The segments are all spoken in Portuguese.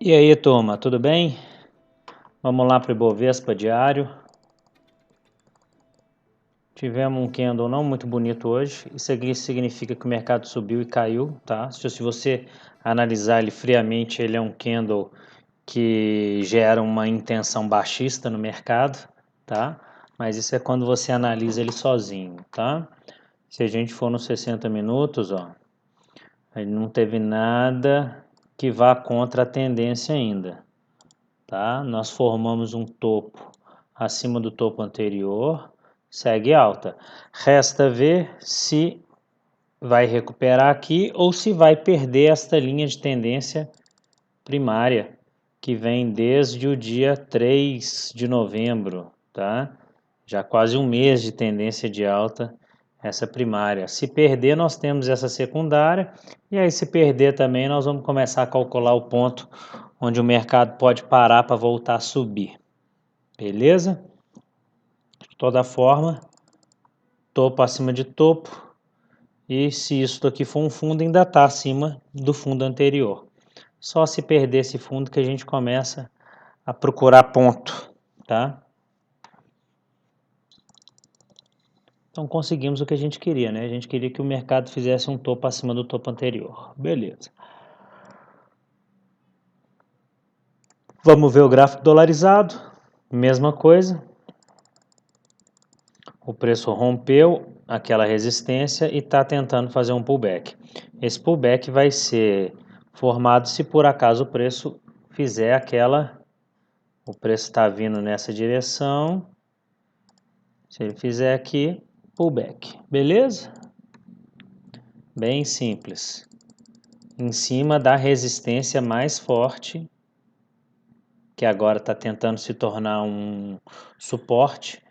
E aí, turma, tudo bem? Vamos lá para o Ibovespa diário. Tivemos um candle não muito bonito hoje. Isso aqui significa que o mercado subiu e caiu, tá? Se você analisar ele friamente, ele é um candle que gera uma intenção baixista no mercado, tá? Mas isso é quando você analisa ele sozinho, tá? Se a gente for nos 60 minutos, ó, ele não teve nada que vá contra a tendência ainda. Tá? Nós formamos um topo acima do topo anterior, segue alta. Resta ver se vai recuperar aqui ou se vai perder esta linha de tendência primária, que vem desde o dia 3 de novembro, tá? Já quase um mês de tendência de alta essa primária. Se perder, nós temos essa secundária, e aí se perder também, nós vamos começar a calcular o ponto onde o mercado pode parar para voltar a subir. Beleza? De toda forma, topo acima de topo, e se isso daqui for um fundo, ainda está acima do fundo anterior. Só se perder esse fundo que a gente começa a procurar ponto, tá? Então conseguimos o que a gente queria, né? A gente queria que o mercado fizesse um topo acima do topo anterior. Beleza. Vamos ver o gráfico dolarizado. Mesma coisa. O preço rompeu aquela resistência e está tentando fazer um pullback. Esse pullback vai ser formado se por acaso o preço fizer aquela... O preço está vindo nessa direção. Se ele fizer aqui, pullback. Beleza? Bem simples. Em cima da resistência mais forte, que agora está tentando se tornar um suporte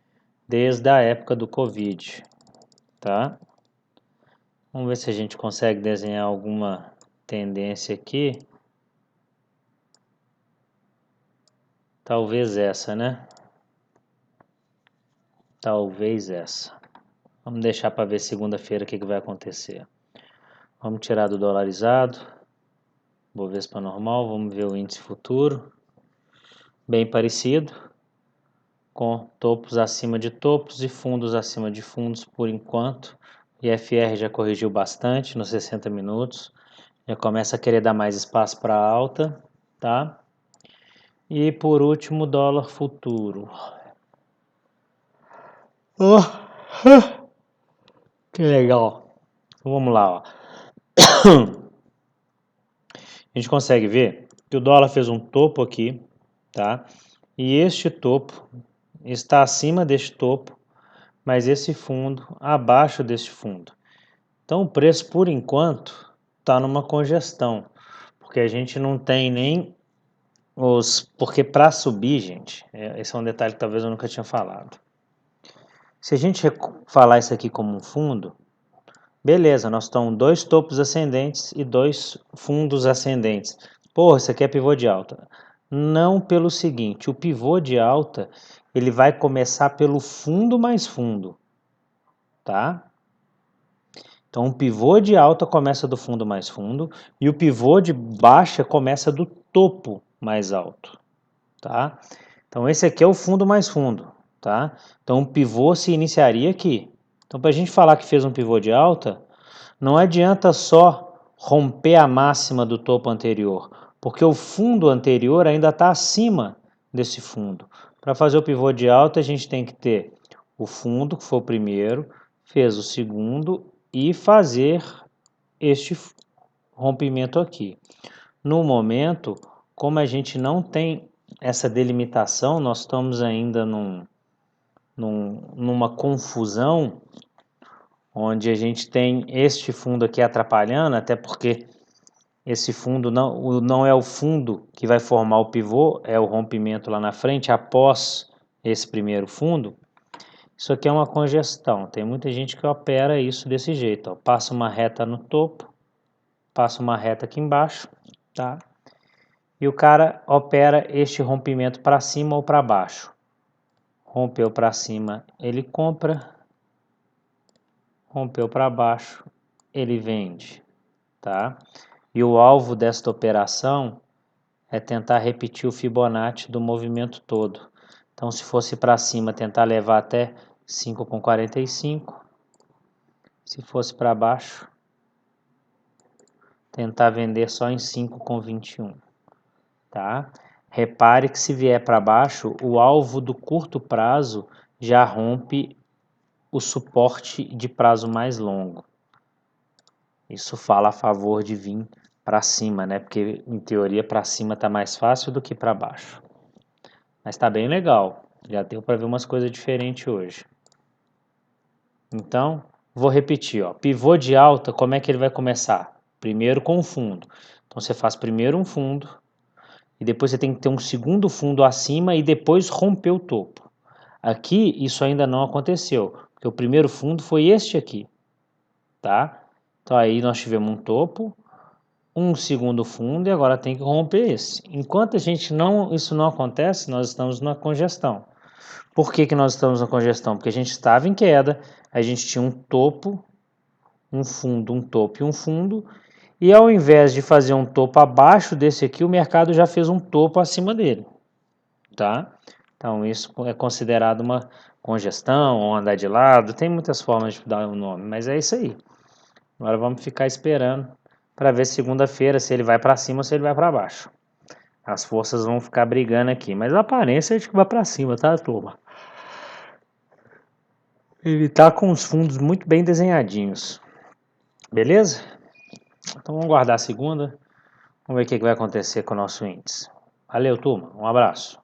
desde a época do Covid, tá? Vamos ver se a gente consegue desenhar alguma tendência aqui. Talvez essa, né? Talvez essa. Vamos deixar para ver segunda-feira o que vai acontecer. Vamos tirar do dolarizado. Bovespa normal. Vamos ver o índice futuro. Bem parecido. Com topos acima de topos e fundos acima de fundos por enquanto. IFR já corrigiu bastante nos 60 minutos. Já começa a querer dar mais espaço para alta, tá? E por último, dólar futuro. Que legal. Vamos lá, ó. A gente consegue ver que o dólar fez um topo aqui, tá? E este topo está acima deste topo, mas esse fundo abaixo deste fundo. Então o preço, por enquanto, está numa congestão, porque a gente não tem nem os... Porque para subir, gente, esse é um detalhe que talvez eu nunca tinha falado. Se a gente falar isso aqui como um fundo, beleza, nós estamos dois topos ascendentes e dois fundos ascendentes. Porra, isso aqui é pivô de alta. Não pelo seguinte, o pivô de alta, ele vai começar pelo fundo mais fundo, tá? Então o pivô de alta começa do fundo mais fundo e o pivô de baixa começa do topo mais alto, tá? Então esse aqui é o fundo mais fundo, tá? Então o pivô se iniciaria aqui. Então para a gente falar que fez um pivô de alta, não adianta só romper a máxima do topo anterior, porque o fundo anterior ainda está acima desse fundo. Para fazer o pivô de alta, a gente tem que ter o fundo, que foi o primeiro, fez o segundo e fazer este rompimento aqui. No momento, como a gente não tem essa delimitação, nós estamos ainda numa confusão, onde a gente tem este fundo aqui atrapalhando, até porque esse fundo não é o fundo que vai formar o pivô, é o rompimento lá na frente, após esse primeiro fundo. Isso aqui é uma congestão, tem muita gente que opera isso desse jeito, ó. Passa uma reta no topo, passa uma reta aqui embaixo, tá? E o cara opera este rompimento para cima ou para baixo. Rompeu para cima, ele compra. Rompeu para baixo, ele vende, tá? E o alvo desta operação é tentar repetir o Fibonacci do movimento todo. Então, se fosse para cima, tentar levar até 5,45. Se fosse para baixo, tentar vender só em 5,21, tá? Repare que se vier para baixo, o alvo do curto prazo já rompe o suporte de prazo mais longo. Isso fala a favor de vir para cima, né? Porque em teoria para cima tá mais fácil do que para baixo. Mas tá bem legal. Já deu para ver umas coisas diferentes hoje. Então, vou repetir, ó. Pivô de alta, como é que ele vai começar? Primeiro com o fundo. Então você faz primeiro um fundo e depois você tem que ter um segundo fundo acima e depois romper o topo. Aqui isso ainda não aconteceu, porque o primeiro fundo foi este aqui, tá? Então aí nós tivemos um topo, um segundo fundo e agora tem que romper esse. Enquanto isso não acontece, nós estamos na congestão. Por que nós estamos na congestão? Porque a gente estava em queda, a gente tinha um topo, um fundo, um topo e um fundo, e ao invés de fazer um topo abaixo desse aqui, o mercado já fez um topo acima dele, tá? Então isso é considerado uma congestão ou andar de lado, tem muitas formas de dar um nome, mas é isso aí. Agora vamos ficar esperando para ver segunda-feira se ele vai para cima ou se ele vai para baixo. As forças vão ficar brigando aqui, mas a aparência é de que vai para cima, tá, turma? Ele tá com os fundos muito bem desenhadinhos. Beleza? Então vamos guardar a segunda. Vamos ver o que vai acontecer com o nosso índice. Valeu, turma. Um abraço.